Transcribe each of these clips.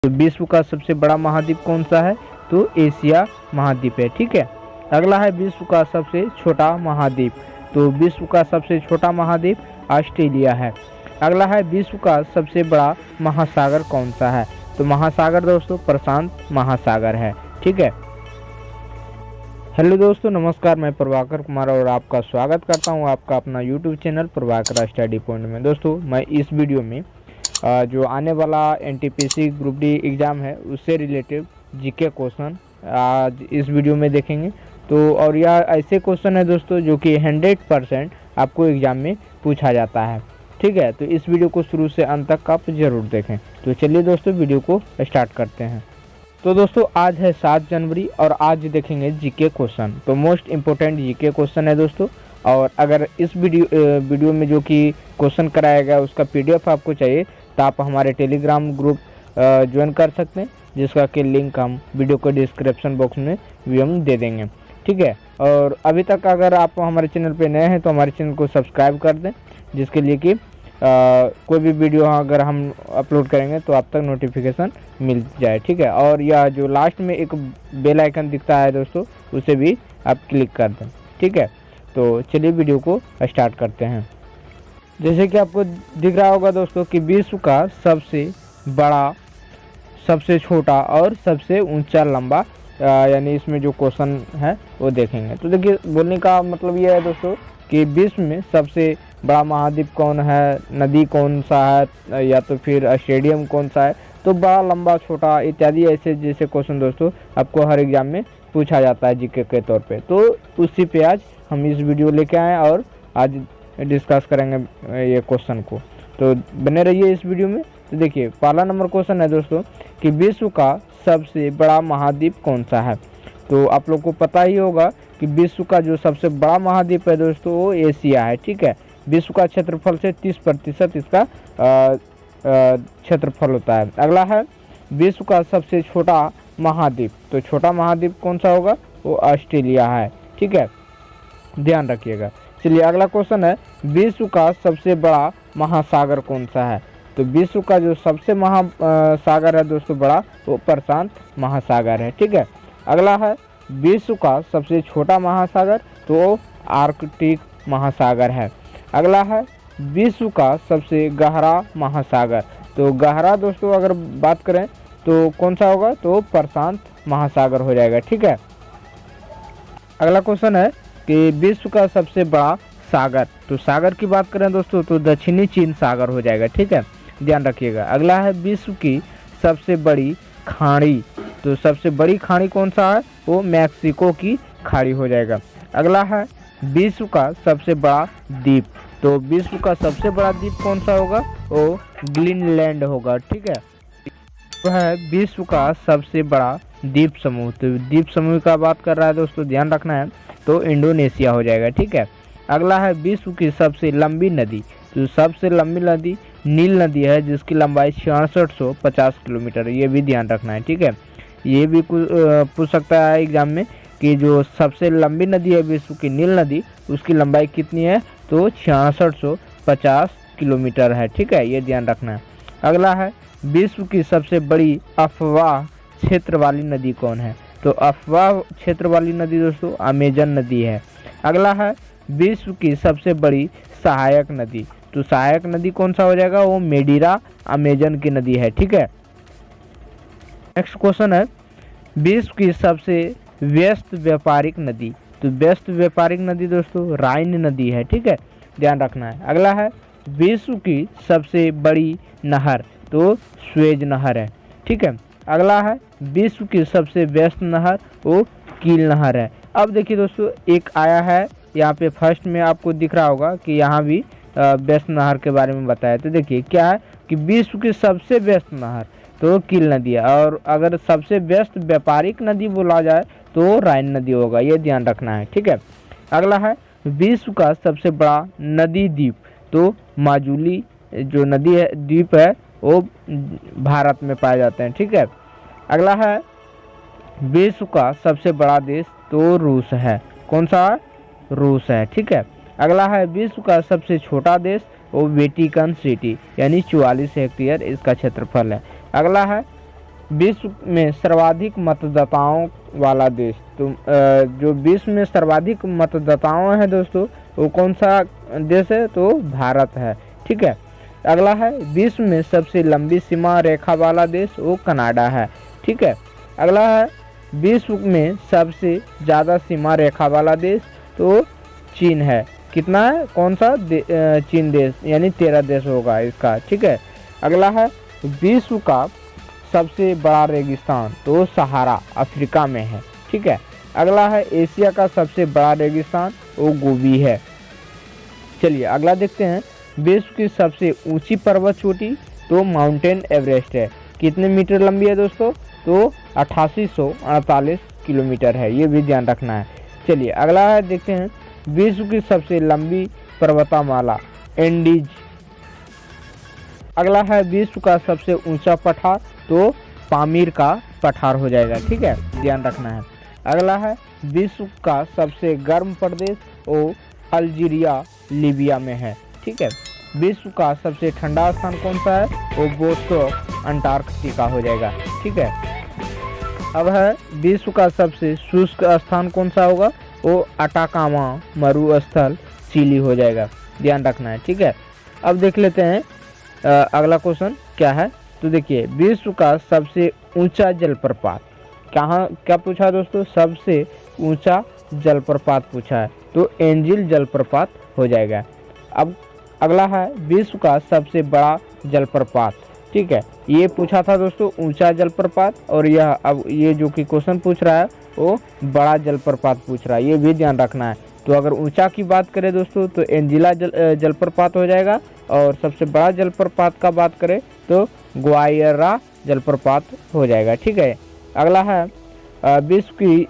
तो विश्व का सबसे बड़ा महाद्वीप कौन सा है? तो एशिया महाद्वीप है। ठीक है। अगला है विश्व का सबसे छोटा महाद्वीप। तो विश्व का सबसे छोटा महाद्वीप ऑस्ट्रेलिया है। अगला है विश्व का सबसे बड़ा महासागर कौन सा है? तो महासागर दोस्तों प्रशांत महासागर है। ठीक है। हेलो दोस्तों, नमस्कार। मैं प्रभाकर कुमार और आपका स्वागत करता हूं आपका अपना YouTube channel Prabhakar study point में। दोस्तों मैं इस वीडियो में जो आने वाला एनटीपीसी ग्रुप डी एग्ज़ाम है उससे रिलेटेड जीके क्वेश्चन आज इस वीडियो में देखेंगे। तो और यह ऐसे क्वेश्चन है दोस्तों जो कि 100% आपको एग्ज़ाम में पूछा जाता है। ठीक है। तो इस वीडियो को शुरू से अंत तक आप ज़रूर देखें। तो चलिए दोस्तों वीडियो को स्टार्ट करते हैं। तो दोस्तों आज है 7 जनवरी और आज देखेंगे जीके क्वेश्चन। तो मोस्ट इम्पोर्टेंट जीके क्वेश्चन है दोस्तों। और अगर इस वीडियो में जो कि क्वेश्चन कराया गया उसका पीडीएफ आपको चाहिए तो आप हमारे टेलीग्राम ग्रुप ज्वाइन कर सकते हैं, जिसका कि लिंक हम वीडियो को डिस्क्रिप्शन बॉक्स में भी हम दे देंगे। ठीक है। और अभी तक अगर आप हमारे चैनल पे नए हैं तो हमारे चैनल को सब्सक्राइब कर दें, जिसके लिए कि कोई भी वीडियो अगर हम अपलोड करेंगे तो आप तक नोटिफिकेशन मिल जाए। ठीक है। और यह जो लास्ट में एक बेल आइकन दिखता है दोस्तों, उसे भी आप क्लिक कर दें। ठीक है। तो चलिए वीडियो को स्टार्ट करते हैं। जैसे कि आपको दिख रहा होगा दोस्तों कि विश्व का सबसे बड़ा, सबसे छोटा और सबसे ऊंचा लंबा, यानी इसमें जो क्वेश्चन है वो देखेंगे। तो देखिए, बोलने का मतलब ये है दोस्तों कि विश्व में सबसे बड़ा महाद्वीप कौन है, नदी कौन सा है, या तो फिर स्टेडियम कौन सा है। तो बड़ा, लंबा, छोटा इत्यादि ऐसे जैसे क्वेश्चन दोस्तों आपको हर एग्जाम में पूछा जाता है जीके के तौर पे। तो उसी पे आज हम इस वीडियो लेके आए और आज डिस्कस करेंगे ये क्वेश्चन को। तो बने रहिए इस वीडियो में। तो देखिए, पहला नंबर क्वेश्चन है दोस्तों कि विश्व का सबसे बड़ा महाद्वीप कौन सा है। तो आप लोग को पता ही होगा कि विश्व का जो सबसे बड़ा महाद्वीप है दोस्तों वो एशिया है। ठीक है। विश्व का क्षेत्रफल से 30% इसका क्षेत्रफल होता है। अगला है विश्व का सबसे छोटा महाद्वीप। तो छोटा महाद्वीप कौन सा होगा? वो ऑस्ट्रेलिया है। ठीक है, ध्यान रखिएगा। चलिए अगला क्वेश्चन है विश्व का सबसे बड़ा महासागर कौन सा है। तो विश्व का जो सबसे महासागर है दोस्तों बड़ा, वो प्रशांत महासागर है। ठीक है। अगला है विश्व का सबसे छोटा महासागर, तो आर्कटिक महासागर है। अगला है विश्व का सबसे गहरा महासागर। तो गहरा दोस्तों अगर बात करें तो कौन सा होगा? तो प्रशांत महासागर हो जाएगा। ठीक है। अगला क्वेश्चन है कि विश्व का सबसे बड़ा सागर। तो सागर की बात करें दोस्तों तो दक्षिणी चीन सागर हो जाएगा। ठीक है, ध्यान रखिएगा। अगला है विश्व की सबसे बड़ी खाड़ी। तो सबसे बड़ी खाड़ी कौन सा है? वो मैक्सिको की खाड़ी हो जाएगा। अगला है विश्व का सबसे बड़ा द्वीप। तो विश्व का सबसे बड़ा द्वीप कौन सा होगा? वो ग्रीनलैंड होगा। ठीक है। तो है विश्व का सबसे बड़ा द्वीप समूह। तो द्वीप समूह का बात कर रहा है दोस्तों, ध्यान रखना है। तो इंडोनेशिया हो जाएगा। ठीक है। अगला है विश्व की सबसे लंबी नदी। तो सबसे लंबी नदी नील नदी है, जिसकी लंबाई 6650 किलोमीटर है। ये भी ध्यान रखना है। ठीक है। ये भी पूछ सकता है एग्जाम में कि जो सबसे लंबी नदी है विश्व की नील नदी, उसकी लंबाई कितनी है? तो 6650 किलोमीटर है। ठीक है, ये ध्यान रखना है। अगला है विश्व की सबसे बड़ी अफवाह क्षेत्र वाली नदी कौन है? तो अफवाह क्षेत्र वाली नदी दोस्तों अमेजन नदी है। अगला है विश्व की सबसे बड़ी सहायक नदी। तो सहायक नदी कौन सा हो जाएगा? वो मेडिरा अमेजन की नदी है। ठीक है। नेक्स्ट क्वेश्चन है विश्व की सबसे व्यस्त व्यापारिक नदी। तो व्यस्त व्यापारिक नदी दोस्तों राइन नदी है। ठीक है, ध्यान रखना है। अगला है विश्व की सबसे बड़ी नहर। तो स्वेज नहर है। ठीक है। अगला है विश्व की सबसे व्यस्त नहर, वो कील नहर है। अब देखिए दोस्तों, एक आया है यहाँ पे फर्स्ट में आपको दिख रहा होगा कि यहाँ भी व्यस्त नहर के बारे में बताया। तो देखिए क्या है कि विश्व की सबसे व्यस्त नहर तो कील नदी है, और अगर सबसे व्यस्त व्यापारिक नदी बोला जाए तो राइन नदी होगा। ये ध्यान रखना है। ठीक है। अगला है विश्व का सबसे बड़ा नदी द्वीप। तो माजुली जो नदी है, द्वीप है, वो भारत में पाए जाते हैं। ठीक है। अगला है विश्व का सबसे बड़ा देश, तो रूस है। कौन सा? रूस है। ठीक है। अगला है विश्व का सबसे छोटा देश, वो वेटिकन सिटी, यानी 44 हेक्टेयर इसका क्षेत्रफल है। अगला है विश्व में सर्वाधिक मतदाताओं वाला देश, तो जो विश्व में सर्वाधिक मतदाताओं है दोस्तों वो कौन सा देश है, तो भारत है। ठीक है। अगला है विश्व में सबसे लंबी सीमा रेखा वाला देश, वो कनाडा है। ठीक है। अगला है विश्व में सबसे ज़्यादा सीमा रेखा वाला देश, तो चीन है। कितना है, कौन सा चीन देश, यानी 13 देश होगा इसका। ठीक है। अगला है विश्व का सबसे बड़ा रेगिस्तान, तो सहारा अफ्रीका में है। ठीक है। अगला है एशिया का सबसे बड़ा रेगिस्तान, वो गोबी है। चलिए अगला देखते हैं, विश्व की सबसे ऊंची पर्वत चोटी, तो माउंटेन एवरेस्ट है। कितने मीटर लंबी है दोस्तों, तो 8848 किलोमीटर है, ये भी ध्यान रखना है। चलिए अगला है देखते हैं, विश्व की सबसे लंबी पर्वतमाला एंडीज। अगला है विश्व का सबसे ऊंचा पठार, तो पामीर का पठार हो जाएगा। ठीक है, ध्यान रखना है। अगला है विश्व का सबसे गर्म प्रदेश, वो अल्जीरिया लीबिया में है। ठीक है। विश्व का सबसे ठंडा स्थान कौन सा है, वो बोस्टो अंटार्कटिका हो जाएगा। ठीक है। अब है विश्व का सबसे शुष्क स्थान कौन सा होगा, वो अटाकामा मरुस्थल चिली हो जाएगा, ध्यान रखना है। ठीक है। अब देख लेते हैं अगला क्वेश्चन क्या है। तो देखिए विश्व का सबसे ऊंचा जलप्रपात कहाँ, क्या पूछा है दोस्तों, सबसे ऊंचा जलप्रपात पूछा है, तो एंजिल जलप्रपात हो जाएगा। अब अगला है विश्व का सबसे बड़ा जलप्रपात। ठीक है, ये पूछा था दोस्तों ऊंचा जलप्रपात, और यह अब ये जो कि क्वेश्चन पूछ रहा है वो बड़ा जलप्रपात पूछ रहा है, ये भी ध्यान रखना है। तो अगर ऊंचा की बात करें दोस्तों तो एंजिला जलप्रपात हो जाएगा, और सबसे बड़ा जलप्रपात का बात करें तो ग्वायरा जलप्रपात हो जाएगा। ठीक है। अगला है विश्व की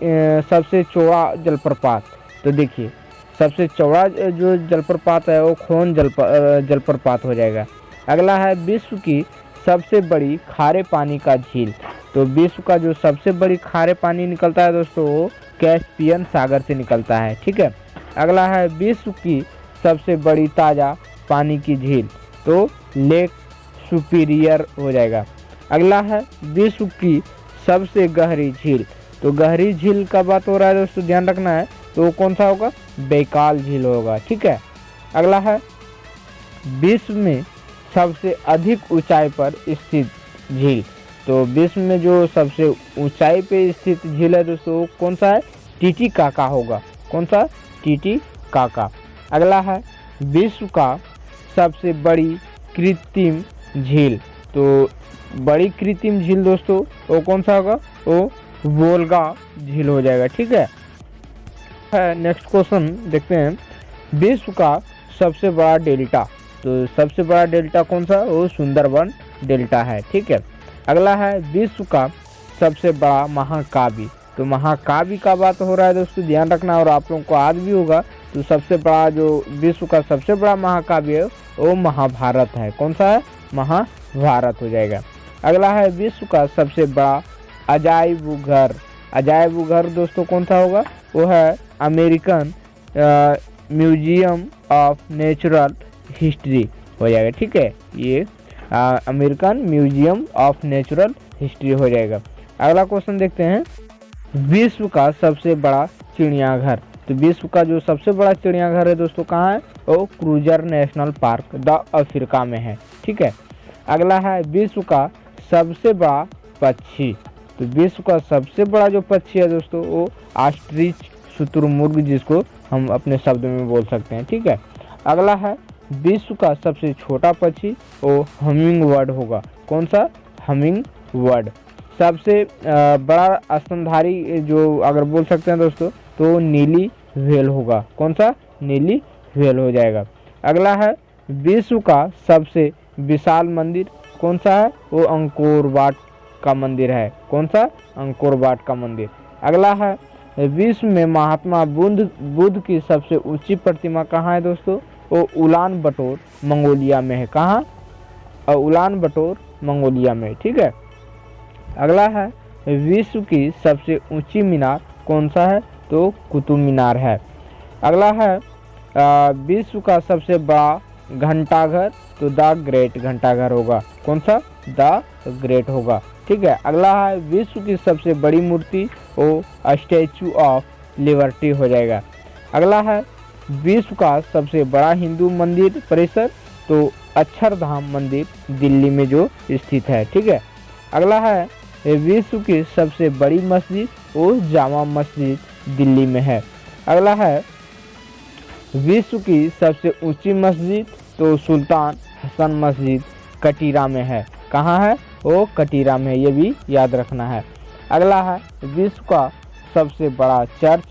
सबसे चौड़ा जलप्रपात। तो देखिए सबसे चौड़ा जो जलप्रपात है वो खोन जलप्रपात हो जाएगा। अगला है विश्व की सबसे बड़ी खारे पानी का झील। तो विश्व का जो सबसे बड़ी खारे पानी निकलता है दोस्तों वो कैस्पियन सागर से निकलता है। ठीक है। अगला है विश्व की सबसे बड़ी ताज़ा पानी की झील, तो लेक सुपीरियर हो जाएगा। अगला है विश्व की सबसे गहरी झील। तो गहरी झील का बात हो रहा है दोस्तों, ध्यान रखना है, तो कौन सा होगा, बैकाल झील होगा। ठीक है। अगला है विश्व में सबसे अधिक ऊंचाई पर स्थित झील। तो विश्व में जो सबसे ऊंचाई पे स्थित झील है दोस्तों वो कौन सा है, टीटीकाका होगा। कौन सा, टीटीकाका। अगला है विश्व का सबसे बड़ी कृत्रिम झील। तो बड़ी कृत्रिम झील दोस्तों वो कौन सा होगा, वो वोल्गा झील हो जाएगा। ठीक है। नेक्स्ट क्वेश्चन देखते हैं, विश्व का सबसे बड़ा डेल्टा। तो सबसे बड़ा डेल्टा कौन सा, वो सुंदरबन डेल्टा है। ठीक है। अगला है विश्व का सबसे बड़ा महाकाव्य। तो महाकाव्य का बात हो रहा है दोस्तों, ध्यान रखना, और आप लोगों को याद भी होगा। तो सबसे बड़ा जो विश्व का सबसे बड़ा महाकाव्य है वो महाभारत है। कौन सा है, महाभारत हो जाएगा। अगला है विश्व का सबसे बड़ा अजायब घर। अजायब घर दोस्तों कौन सा होगा, वो है American museum of natural history हो जाएगा। ठीक है, ये American museum of natural history हो जाएगा। अगला क्वेश्चन देखते हैं, विश्व का सबसे बड़ा चिड़ियाघर। तो विश्व का जो सबसे बड़ा चिड़ियाघर है दोस्तों कहाँ है, वो cruiser national park the Africa में है। ठीक है। अगला है विश्व का सबसे बड़ा पक्षी। तो विश्व का सबसे बड़ा जो पक्षी है दोस्तों वो ऑस्ट्रिच शुतुरमुर्ग, जिसको हम अपने शब्द में बोल सकते हैं। ठीक है। अगला है विश्व का सबसे छोटा पक्षी, वो हमिंग बर्ड होगा। कौन सा, हमिंग बर्ड। सबसे बड़ा स्तनधारी जो अगर बोल सकते हैं दोस्तों तो नीली व्हेल होगा। कौन सा, नीली व्हेल हो जाएगा। अगला है विश्व का सबसे विशाल मंदिर कौन सा है, वो अंकोर वाट का मंदिर है। कौन सा, अंकोर वाट का मंदिर। अगला है विश्व में महात्मा बुद्ध की सबसे ऊंची प्रतिमा कहाँ है दोस्तों, वो उलान बटोर मंगोलिया में है। कहाँ, उलान बटोर मंगोलिया में। ठीक है। अगला है विश्व की सबसे ऊंची मीनार कौन सा है, तो कुतुब मीनार है। अगला है विश्व का सबसे बड़ा घंटाघर, तो द ग्रेट घंटाघर होगा। कौन सा, द ग्रेट होगा। ठीक है। अगला है विश्व की सबसे बड़ी मूर्ति, वो स्टैचू ऑफ लिबर्टी हो जाएगा। अगला है विश्व का सबसे बड़ा हिंदू मंदिर परिसर, तो अक्षरधाम मंदिर दिल्ली में जो स्थित है, ठीक है। अगला है विश्व की सबसे बड़ी मस्जिद, वो जामा मस्जिद दिल्ली में है। अगला है विश्व की सबसे ऊंची मस्जिद, तो सुल्तान हसन मस्जिद कटीरा में है। कहाँ है? वो कटीरा में है, ये भी याद रखना है। अगला है विश्व का सबसे बड़ा चर्च,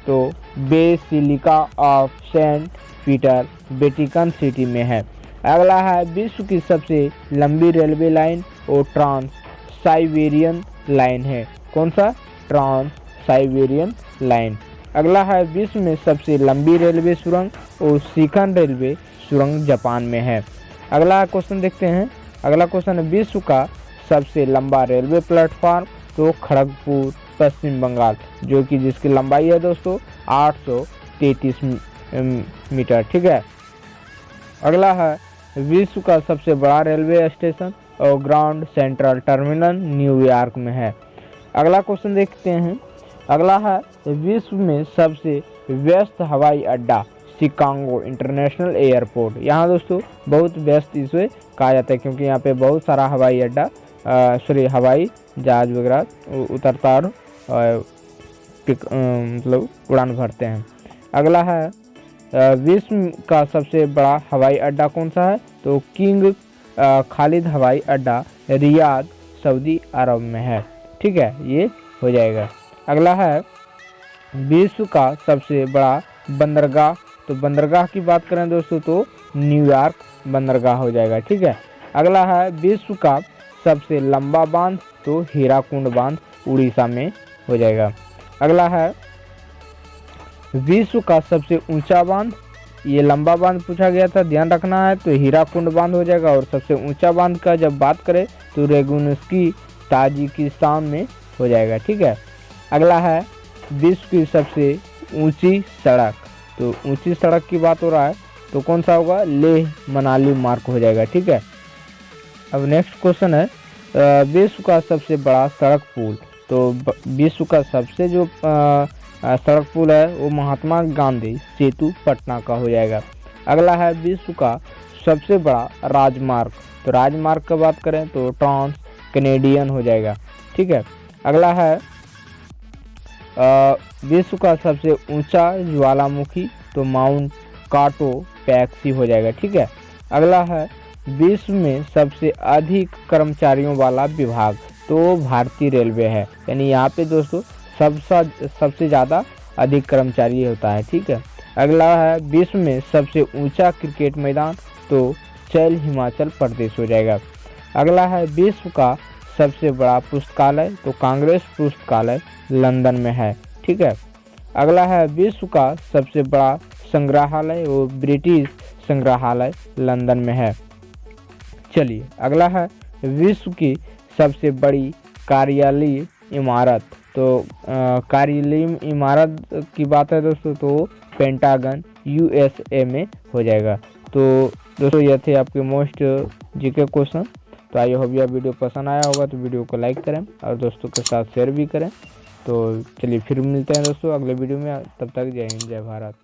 तो basilica of saint Peter Vatican city में है। अगला है विश्व की सबसे लंबी रेलवे लाइन, वो ट्रांस साइबेरियन लाइन है। कौन सा? Trans Siberian line. अगला है विश्व में सबसे लंबी रेलवे सुरंग, वो सिकन रेलवे सुरंग जापान में है। अगला क्वेश्चन देखते हैं। अगला क्वेश्चन है विश्व का सबसे लंबा रेलवे प्लेटफॉर्म, तो खड़गपुर पश्चिम बंगाल, जो कि जिसकी लंबाई है दोस्तों 833 मीटर, ठीक है। अगला है विश्व का सबसे बड़ा रेलवे स्टेशन और ग्रांड सेंट्रल टर्मिनल न्यूयॉर्क में है। अगला क्वेश्चन देखते हैं। अगला है विश्व में सबसे व्यस्त हवाई अड्डा, शिकागो इंटरनेशनल एयरपोर्ट। यहाँ दोस्तों बहुत व्यस्त इसे कहा जाता है, क्योंकि यहाँ पे बहुत सारा हवाई अड्डा हवाई जहाज वगैरह उतरता और मतलब उड़ान भरते हैं। अगला है विश्व का सबसे बड़ा हवाई अड्डा कौन सा है, तो किंग खालिद हवाई अड्डा रियाद सऊदी अरब में है, ठीक है, ये हो जाएगा। अगला है विश्व का सबसे बड़ा बंदरगाह, तो बंदरगाह की बात करें दोस्तों तो न्यूयॉर्क बंदरगाह हो जाएगा, ठीक है। अगला है विश्व का सबसे लंबा बांध, तो हीराकुंड बांध उड़ीसा में हो जाएगा। अगला है विश्व का सबसे ऊंचा बांध, ये लंबा बांध पूछा गया था, ध्यान रखना है, तो हीराकुंड बांध हो जाएगा। और सबसे ऊंचा बांध का जब बात करें तो रेगुनस्की ताजिकिस्तान में हो जाएगा, ठीक है। अगला है विश्व की सबसे ऊंची सड़क, तो ऊंची सड़क की बात हो रहा है तो कौन सा होगा? लेह मनाली मार्ग हो जाएगा, ठीक है। अब नेक्स्ट क्वेश्चन है विश्व का सबसे बड़ा सड़क पुल, तो विश्व का सबसे जो सड़क पुल है वो महात्मा गांधी सेतु पटना का हो जाएगा। अगला है विश्व का सबसे बड़ा राजमार्ग, तो राजमार्ग का बात करें तो ट्रांस कैनेडियन हो जाएगा, ठीक है। अगला है विश्व का सबसे ऊंचा ज्वालामुखी, तो माउंट काटो पैक्सी हो जाएगा, ठीक है। अगला है विश्व में सबसे अधिक कर्मचारियों वाला विभाग, तो भारतीय रेलवे है, यानी यहाँ पे दोस्तों सबसे ज़्यादा अधिक कर्मचारी होता है, ठीक है। अगला है विश्व में सबसे ऊंचा क्रिकेट मैदान, तो चैल हिमाचल प्रदेश हो जाएगा। अगला है विश्व का सबसे बड़ा पुस्तकालय, तो कांग्रेस पुस्तकालय लंदन में है, ठीक है। अगला है विश्व का सबसे बड़ा संग्रहालय, वो ब्रिटिश संग्रहालय लंदन में है। चलिए अगला है विश्व की सबसे बड़ी कार्यालयीय इमारत, तो कार्यालयीय इमारत की बात है दोस्तों तो पेंटागन यूएसए में हो जाएगा। तो दोस्तों ये थे आपके मोस्ट जीके क्वेश्चन। तो आई होप यह वीडियो पसंद आया होगा तो वीडियो को लाइक करें और दोस्तों के साथ शेयर भी करें। तो चलिए फिर मिलते हैं दोस्तों अगले वीडियो में, तब तक जय हिंद जय भारत।